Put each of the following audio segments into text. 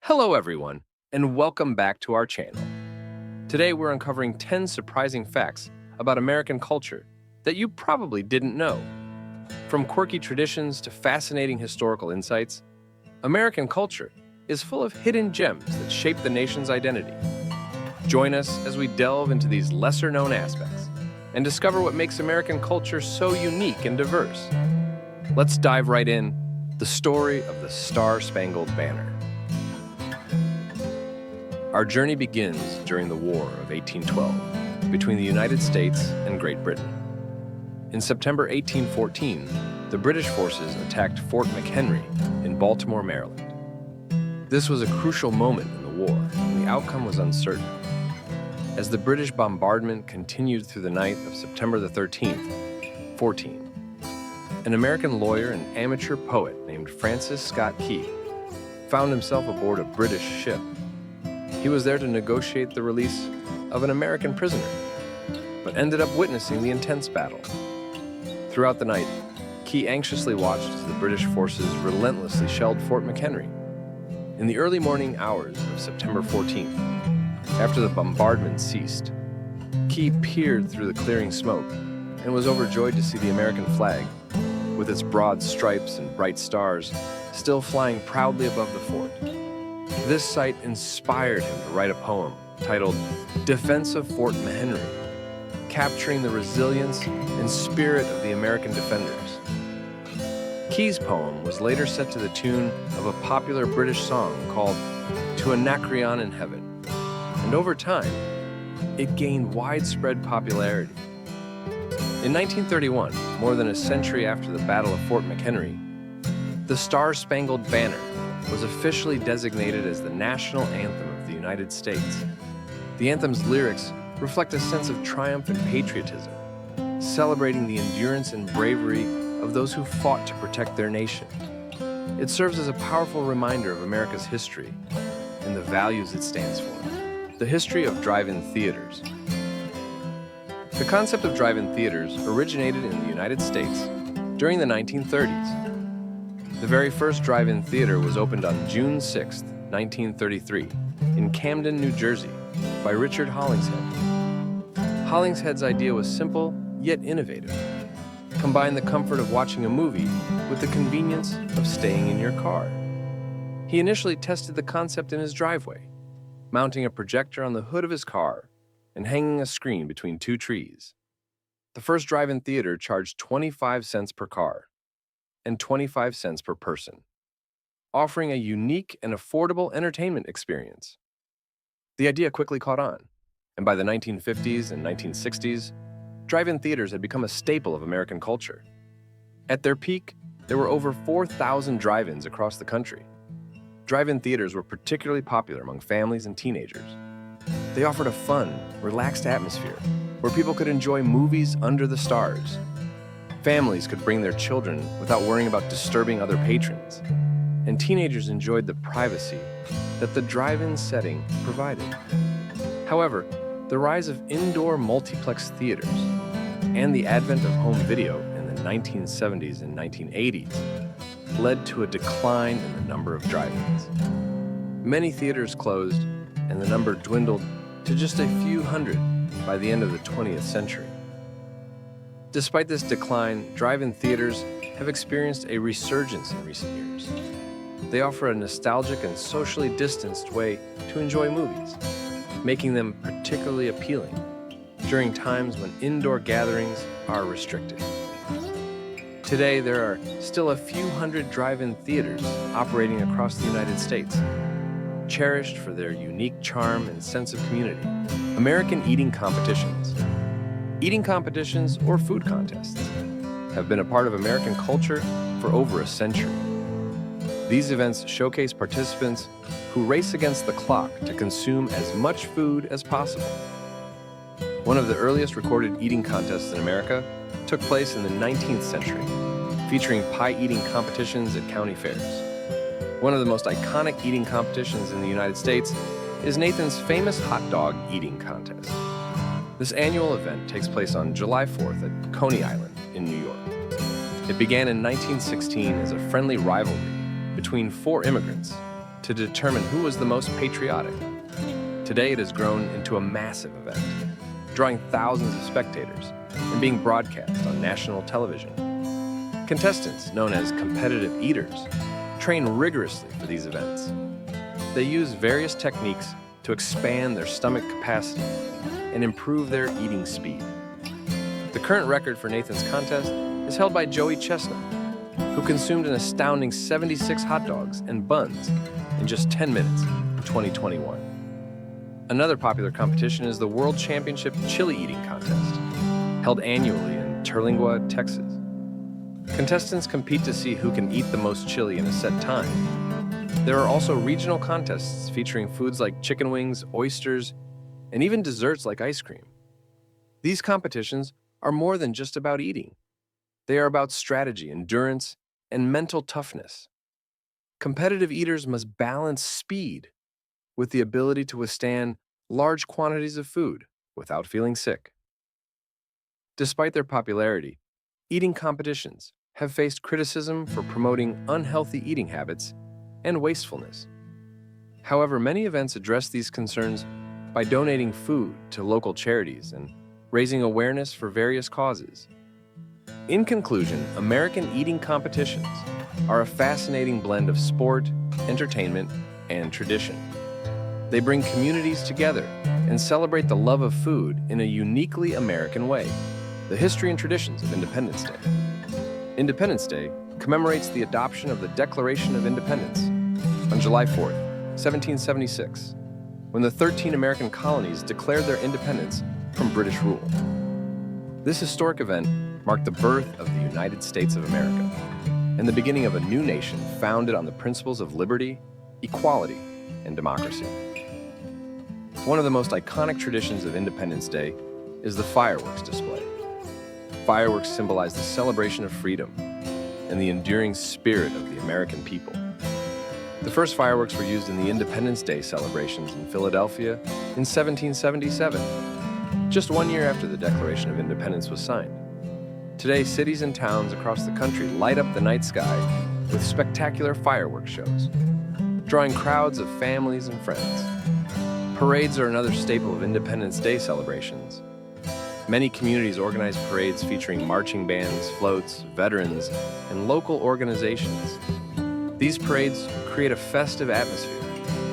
Hello, everyone, and welcome back to our channel. Today, we're uncovering 10 surprising facts about American culture that you probably didn't know. From quirky traditions to fascinating historical insights, American culture is full of hidden gems that shape the nation's identity. Join us as we delve into these lesser-known aspects and discover what makes American culture so unique and diverse. Let's dive right in, the story of the Star-Spangled Banner. Our journey begins during the War of 1812 between the United States and Great Britain. In September 1814, the British forces attacked Fort McHenry in Baltimore, Maryland. This was a crucial moment in the war, and the outcome was uncertain. As the British bombardment continued through the night of September the 13th, 14, an American lawyer and amateur poet named Francis Scott Key found himself aboard a British ship. He was there to negotiate the release of an American prisoner, but ended up witnessing the intense battle. Throughout the night, Key anxiously watched as the British forces relentlessly shelled Fort McHenry. In the early morning hours of September 14th, after the bombardment ceased, Key peered through the clearing smoke and was overjoyed to see the American flag, with its broad stripes and bright stars, still flying proudly above the fort. This sight inspired him to write a poem titled Defense of Fort McHenry, capturing the resilience and spirit of the American defenders. Key's poem was later set to the tune of a popular British song called To Anacreon in Heaven, and over time, it gained widespread popularity. In 1931, more than a century after the Battle of Fort McHenry, the Star-Spangled Banner was officially designated as the national anthem of the United States. The anthem's lyrics reflect a sense of triumph and patriotism, celebrating the endurance and bravery of those who fought to protect their nation. It serves as a powerful reminder of America's history and the values it stands for. The history of drive-in theaters. The concept of drive-in theaters originated in the United States during the 1930s. The very first drive-in theater was opened on June 6, 1933, in Camden, New Jersey, by Richard Hollingshead. Hollingshead's idea was simple, yet innovative. Combine the comfort of watching a movie with the convenience of staying in your car. He initially tested the concept in his driveway, mounting a projector on the hood of his car and hanging a screen between two trees. The first drive-in theater charged 25 cents per car and 25 cents per person, offering a unique and affordable entertainment experience. The idea quickly caught on, and by the 1950s and 1960s, drive-in theaters had become a staple of American culture. At their peak, there were over 4,000 drive-ins across the country. Drive-in theaters were particularly popular among families and teenagers. They offered a fun, relaxed atmosphere where people could enjoy movies under the stars. Families could bring their children without worrying about disturbing other patrons, and teenagers enjoyed the privacy that the drive-in setting provided. However, the rise of indoor multiplex theaters and the advent of home video in the 1970s and 1980s led to a decline in the number of drive-ins. Many theaters closed, and the number dwindled to just a few hundred by the end of the 20th century. Despite this decline, drive-in theaters have experienced a resurgence in recent years. They offer a nostalgic and socially distanced way to enjoy movies, making them particularly appealing during times when indoor gatherings are restricted. Today, there are still a few hundred drive-in theaters operating across the United States, cherished for their unique charm and sense of community. American eating competitions. Eating competitions or food contests have been a part of American culture for over a century. These events showcase participants who race against the clock to consume as much food as possible. One of the earliest recorded eating contests in America took place in the 19th century, featuring pie-eating competitions at county fairs. One of the most iconic eating competitions in the United States is Nathan's famous hot dog eating contest. This annual event takes place on July 4th at Coney Island in New York. It began in 1916 as a friendly rivalry between four immigrants to determine who was the most patriotic. Today it has grown into a massive event, drawing thousands of spectators and being broadcast on national television. Contestants, known as competitive eaters, train rigorously for these events. They use various techniques to expand their stomach capacity and improve their eating speed. The current record for Nathan's contest is held by Joey Chestnut, who consumed an astounding 76 hot dogs and buns in just 10 minutes in 2021. Another popular competition is the World Championship Chili Eating Contest, held annually in Terlingua, Texas. Contestants compete to see who can eat the most chili in a set time. There are also regional contests featuring foods like chicken wings, oysters, and even desserts like ice cream. These competitions are more than just about eating. They are about strategy, endurance, and mental toughness. Competitive eaters must balance speed with the ability to withstand large quantities of food without feeling sick. Despite their popularity, eating competitions have faced criticism for promoting unhealthy eating habits and wastefulness. However, many events address these concerns by donating food to local charities and raising awareness for various causes. In conclusion, American eating competitions are a fascinating blend of sport, entertainment, and tradition. They bring communities together and celebrate the love of food in a uniquely American way. The history and traditions of Independence Day. Independence Day commemorates the adoption of the Declaration of Independence on July 4th, 1776, when the 13 American colonies declared their independence from British rule. This historic event marked the birth of the United States of America and the beginning of a new nation founded on the principles of liberty, equality, and democracy. One of the most iconic traditions of Independence Day is the fireworks display. Fireworks symbolize the celebration of freedom and the enduring spirit of the American people. The first fireworks were used in the Independence Day celebrations in Philadelphia in 1777, just 1 year after the Declaration of Independence was signed. Today, cities and towns across the country light up the night sky with spectacular fireworks shows, drawing crowds of families and friends. Parades are another staple of Independence Day celebrations. Many communities organize parades featuring marching bands, floats, veterans, and local organizations. These parades create a festive atmosphere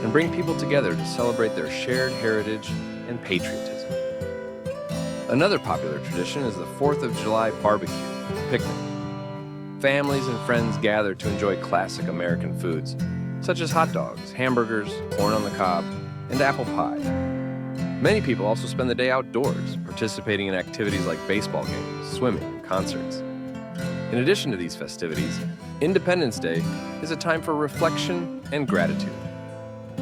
and bring people together to celebrate their shared heritage and patriotism. Another popular tradition is the 4th of July barbecue picnic. Families and friends gather to enjoy classic American foods, such as hot dogs, hamburgers, corn on the cob, and apple pie. Many people also spend the day outdoors, participating in activities like baseball games, swimming, and concerts. In addition to these festivities, Independence Day is a time for reflection and gratitude.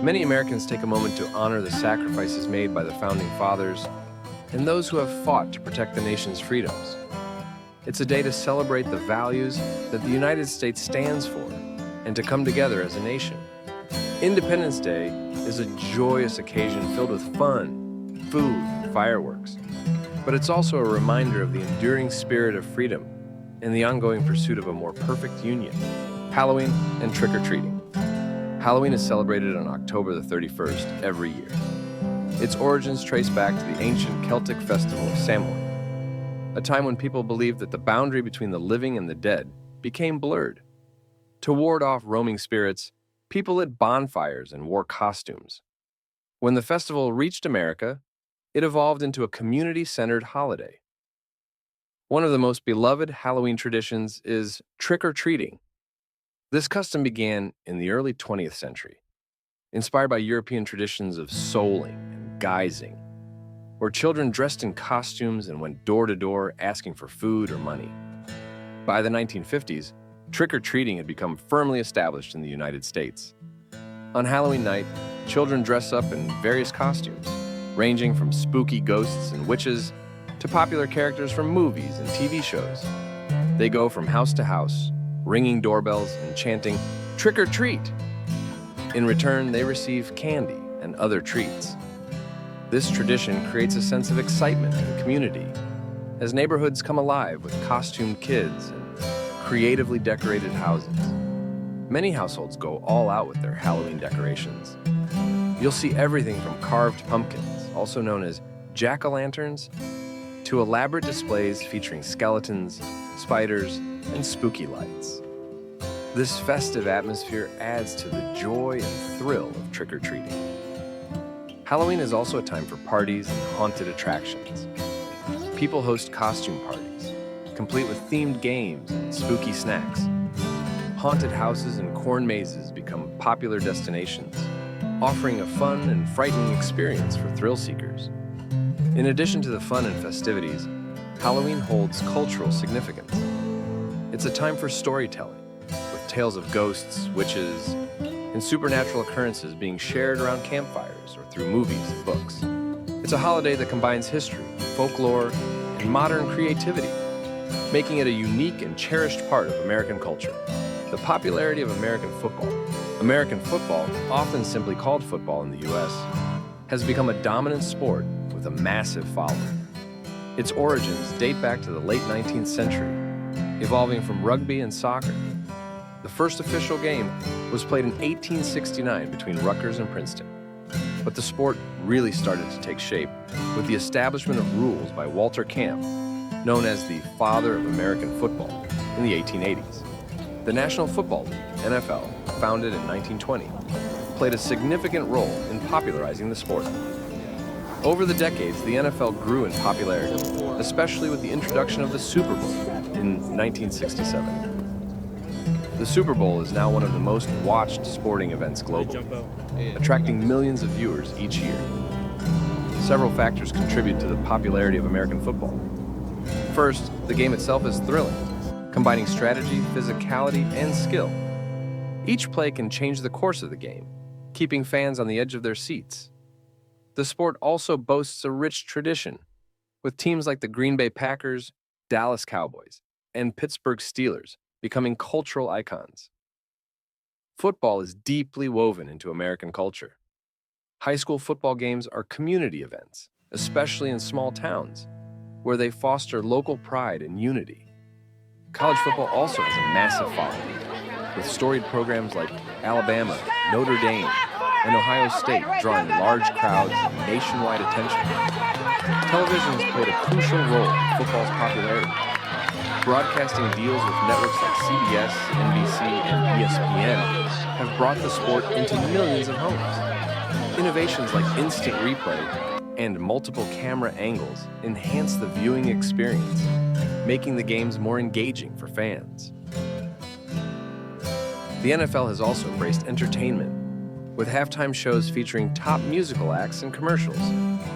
Many Americans take a moment to honor the sacrifices made by the Founding Fathers and those who have fought to protect the nation's freedoms. It's a day to celebrate the values that the United States stands for and to come together as a nation. Independence Day is a joyous occasion filled with fun, food, and fireworks. But it's also a reminder of the enduring spirit of freedom and the ongoing pursuit of a more perfect union. Halloween and trick-or-treating. Halloween is celebrated on October the 31st every year. Its origins trace back to the ancient Celtic festival of Samhain, a time when people believed that the boundary between the living and the dead became blurred. To ward off roaming spirits, people lit bonfires and wore costumes. When the festival reached America, it evolved into a community-centered holiday. One of the most beloved Halloween traditions is trick-or-treating. This custom began in the early 20th century, inspired by European traditions of souling and guising, where children dressed in costumes and went door to door asking for food or money. By the 1950s, trick-or-treating had become firmly established in the United States. On Halloween night, children dress up in various costumes, ranging from spooky ghosts and witches to popular characters from movies and TV shows. They go from house to house, ringing doorbells and chanting, "Trick or treat!" In return, they receive candy and other treats. This tradition creates a sense of excitement and community as neighborhoods come alive with costumed kids and creatively decorated houses. Many households go all out with their Halloween decorations. You'll see everything from carved pumpkins, also known as jack-o'-lanterns, to elaborate displays featuring skeletons, spiders, and spooky lights. This festive atmosphere adds to the joy and thrill of trick-or-treating. Halloween is also a time for parties and haunted attractions. People host costume parties, complete with themed games and spooky snacks. Haunted houses and corn mazes become popular destinations, offering a fun and frightening experience for thrill seekers. In addition to the fun and festivities, Halloween holds cultural significance. It's a time for storytelling, with tales of ghosts, witches, and supernatural occurrences being shared around campfires or through movies and books. It's a holiday that combines history, folklore, and modern creativity, making it a unique and cherished part of American culture. The popularity of American football, often simply called football in the U.S., has become a dominant sport with a massive following. Its origins date back to the late 19th century, evolving from rugby and soccer. The first official game was played in 1869 between Rutgers and Princeton. But the sport really started to take shape with the establishment of rules by Walter Camp, known as the father of American football, in the 1880s. The National Football League, NFL, founded in 1920, played a significant role in popularizing the sport. Over the decades, the NFL grew in popularity, especially with the introduction of the Super Bowl in 1967. The Super Bowl is now one of the most watched sporting events globally, attracting millions of viewers each year. Several factors contribute to the popularity of American football. First, the game itself is thrilling, combining strategy, physicality, and skill. Each play can change the course of the game, keeping fans on the edge of their seats. The sport also boasts a rich tradition, with teams like the Green Bay Packers, Dallas Cowboys, and Pittsburgh Steelers becoming cultural icons. Football is deeply woven into American culture. High school football games are community events, especially in small towns, where they foster local pride and unity. College football also has a massive following, with storied programs like Alabama, Notre Dame, and Ohio State drawing large crowds and nationwide attention. Television has played a crucial role in football's popularity. Broadcasting deals with networks like CBS, NBC, and ESPN have brought the sport into millions of homes. Innovations like instant replay and multiple camera angles enhance the viewing experience, making the games more engaging for fans. The NFL has also embraced entertainment, with halftime shows featuring top musical acts and commercials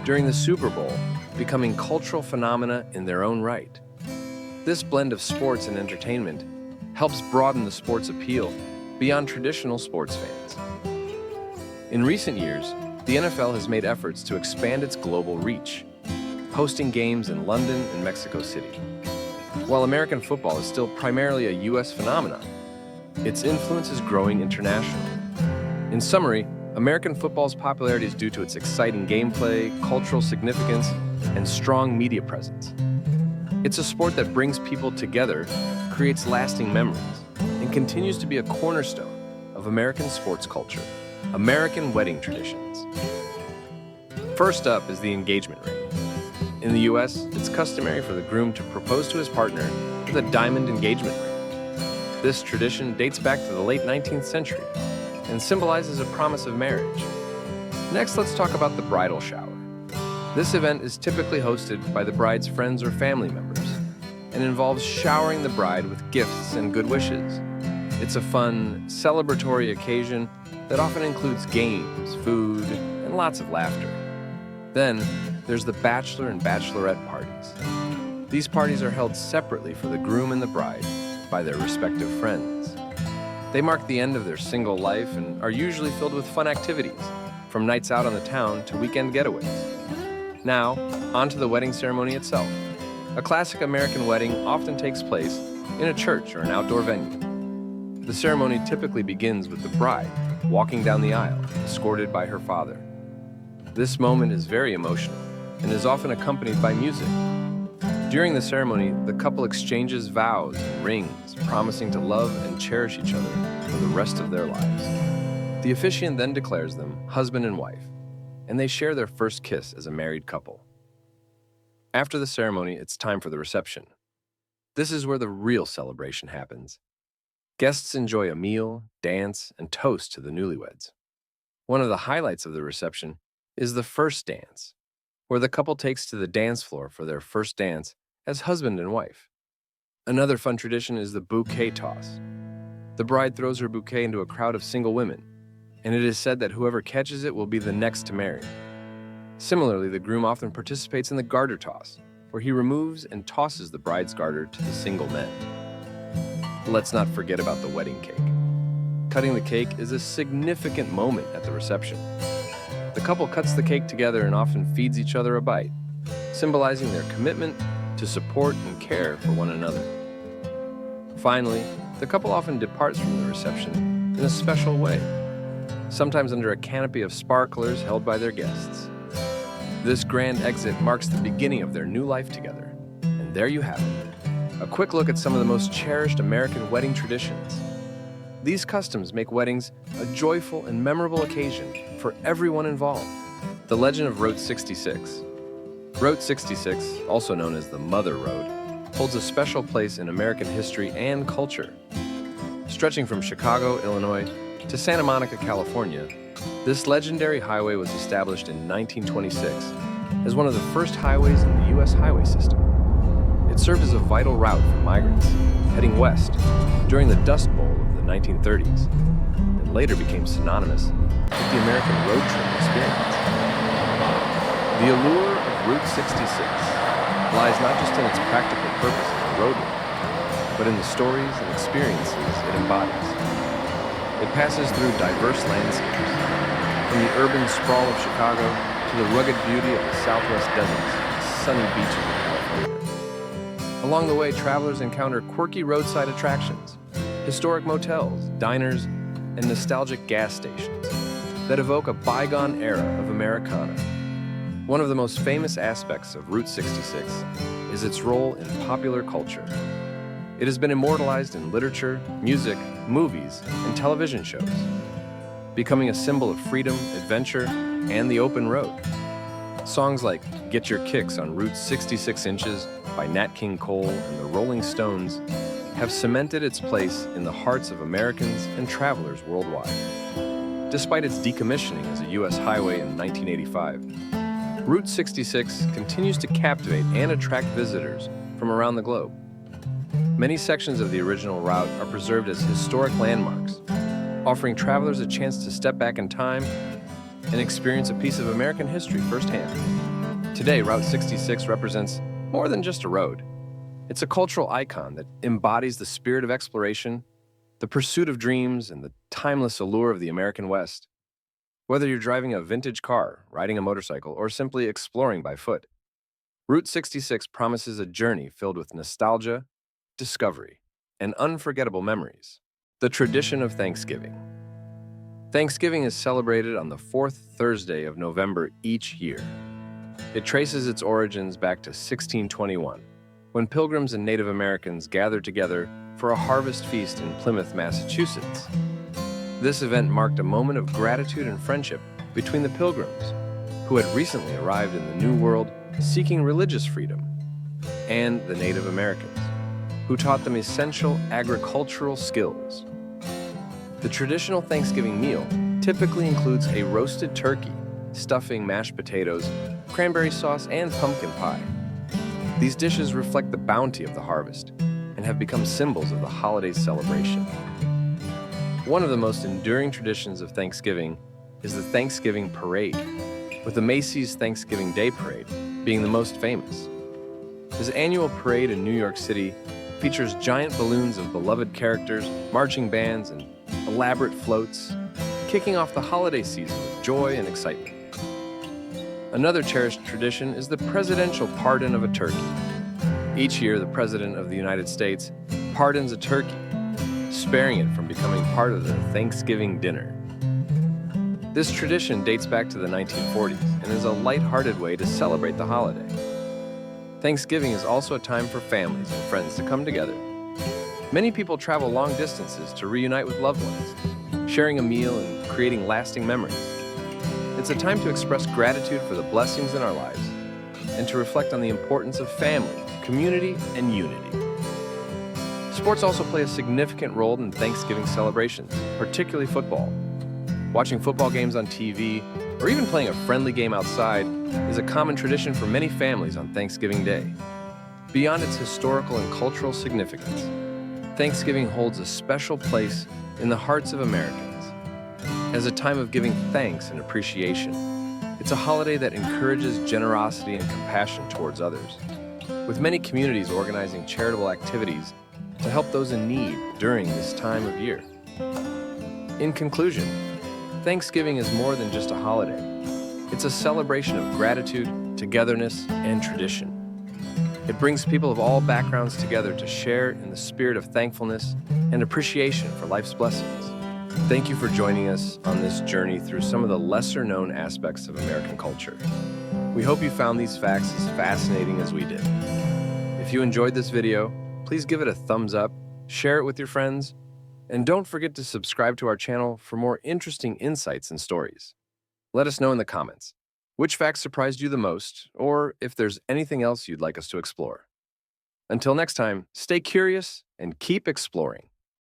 during the Super Bowl becoming cultural phenomena in their own right. This blend of sports and entertainment helps broaden the sport's appeal beyond traditional sports fans. In recent years, the NFL has made efforts to expand its global reach, hosting games in London and Mexico City. While American football is still primarily a U.S. phenomenon, its influence is growing internationally. In summary, American football's popularity is due to its exciting gameplay, cultural significance, and strong media presence. It's a sport that brings people together, creates lasting memories, and continues to be a cornerstone of American sports culture. American wedding traditions. First up is the engagement ring. In the U.S., it's customary for the groom to propose to his partner with a diamond engagement ring. This tradition dates back to the late 19th century and symbolizes a promise of marriage. Next, let's talk about the bridal shower. This event is typically hosted by the bride's friends or family members and involves showering the bride with gifts and good wishes. It's a fun, celebratory occasion that often includes games, food, and lots of laughter. Then, there's the bachelor and bachelorette parties. These parties are held separately for the groom and the bride by their respective friends. They mark the end of their single life and are usually filled with fun activities, from nights out on the town to weekend getaways. Now, on to the wedding ceremony itself. A classic American wedding often takes place in a church or an outdoor venue. The ceremony typically begins with the bride walking down the aisle, escorted by her father. This moment is very emotional and is often accompanied by music. During the ceremony, the couple exchanges vows and rings, promising to love and cherish each other for the rest of their lives. The officiant then declares them husband and wife, and they share their first kiss as a married couple. After the ceremony, it's time for the reception. This is where the real celebration happens. Guests enjoy a meal, dance, and toast to the newlyweds. One of the highlights of the reception is the first dance, where the couple takes to the dance floor for their first dance as husband and wife. Another fun tradition is the bouquet toss. The bride throws her bouquet into a crowd of single women, and it is said that whoever catches it will be the next to marry. Similarly, the groom often participates in the garter toss, where he removes and tosses the bride's garter to the single men. Let's not forget about the wedding cake. Cutting the cake is a significant moment at the reception. The couple cuts the cake together and often feeds each other a bite, symbolizing their commitment to support and care for one another. Finally, the couple often departs from the reception in a special way, sometimes under a canopy of sparklers held by their guests. This grand exit marks the beginning of their new life together. And there you have it, a quick look at some of the most cherished American wedding traditions. These customs make weddings a joyful and memorable occasion for everyone involved. The legend of Route 66. Route 66, also known as the Mother Road, holds a special place in American history and culture. Stretching from Chicago, Illinois, to Santa Monica, California, this legendary highway was established in 1926 as one of the first highways in the U.S. highway system. It served as a vital route for migrants heading west during the Dust Bowl of the 1930s, and later became synonymous with the American road trip experience. The allure of Route 66 lies not just in its practical purpose as a roadway, but in the stories and experiences it embodies. It passes through diverse landscapes, from the urban sprawl of Chicago to the rugged beauty of the Southwest deserts and sunny beaches of California. Along the way, travelers encounter quirky roadside attractions, historic motels, diners, and nostalgic gas stations that evoke a bygone era of Americana. One of the most famous aspects of Route 66 is its role in popular culture. It has been immortalized in literature, music, movies, and television shows, becoming a symbol of freedom, adventure, and the open road. Songs like Get Your Kicks on Route 66 Inches by Nat King Cole and the Rolling Stones have cemented its place in the hearts of Americans and travelers worldwide. Despite its decommissioning as a U.S. highway in 1985, Route 66 continues to captivate and attract visitors from around the globe. Many sections of the original route are preserved as historic landmarks, offering travelers a chance to step back in time and experience a piece of American history firsthand. Today, Route 66 represents more than just a road. It's a cultural icon that embodies the spirit of exploration, the pursuit of dreams, and the timeless allure of the American West. Whether you're driving a vintage car, riding a motorcycle, or simply exploring by foot, Route 66 promises a journey filled with nostalgia, discovery, and unforgettable memories. The tradition of Thanksgiving. Thanksgiving is celebrated on the fourth Thursday of November each year. It traces its origins back to 1621, when Pilgrims and Native Americans gathered together for a harvest feast in Plymouth, Massachusetts. This event marked a moment of gratitude and friendship between the Pilgrims, who had recently arrived in the New World seeking religious freedom, and the Native Americans, who taught them essential agricultural skills. The traditional Thanksgiving meal typically includes a roasted turkey, stuffing, mashed potatoes, cranberry sauce, and pumpkin pie. These dishes reflect the bounty of the harvest and have become symbols of the holiday's celebration. One of the most enduring traditions of Thanksgiving is the Thanksgiving Parade, with the Macy's Thanksgiving Day Parade being the most famous. This annual parade in New York City features giant balloons of beloved characters, marching bands, and elaborate floats, kicking off the holiday season with joy and excitement. Another cherished tradition is the presidential pardon of a turkey. Each year, the President of the United States pardons a turkey, sparing it from becoming part of the Thanksgiving dinner. This tradition dates back to the 1940s and is a light-hearted way to celebrate the holiday. Thanksgiving is also a time for families and friends to come together. Many people travel long distances to reunite with loved ones, sharing a meal and creating lasting memories. It's a time to express gratitude for the blessings in our lives and to reflect on the importance of family, community, and unity. Sports also play a significant role in Thanksgiving celebrations, particularly football. Watching football games on TV or even playing a friendly game outside is a common tradition for many families on Thanksgiving Day. Beyond its historical and cultural significance, Thanksgiving holds a special place in the hearts of Americans. As a time of giving thanks and appreciation, it's a holiday that encourages generosity and compassion towards others, with many communities organizing charitable activities to help those in need during this time of year. In conclusion, Thanksgiving is more than just a holiday. It's a celebration of gratitude, togetherness, and tradition. It brings people of all backgrounds together to share in the spirit of thankfulness and appreciation for life's blessings. Thank you for joining us on this journey through some of the lesser-known aspects of American culture. We hope you found these facts as fascinating as we did. If you enjoyed this video, please give it a thumbs up, share it with your friends, and don't forget to subscribe to our channel for more interesting insights and stories. Let us know in the comments which facts surprised you the most, or if there's anything else you'd like us to explore. Until next time, stay curious and keep exploring.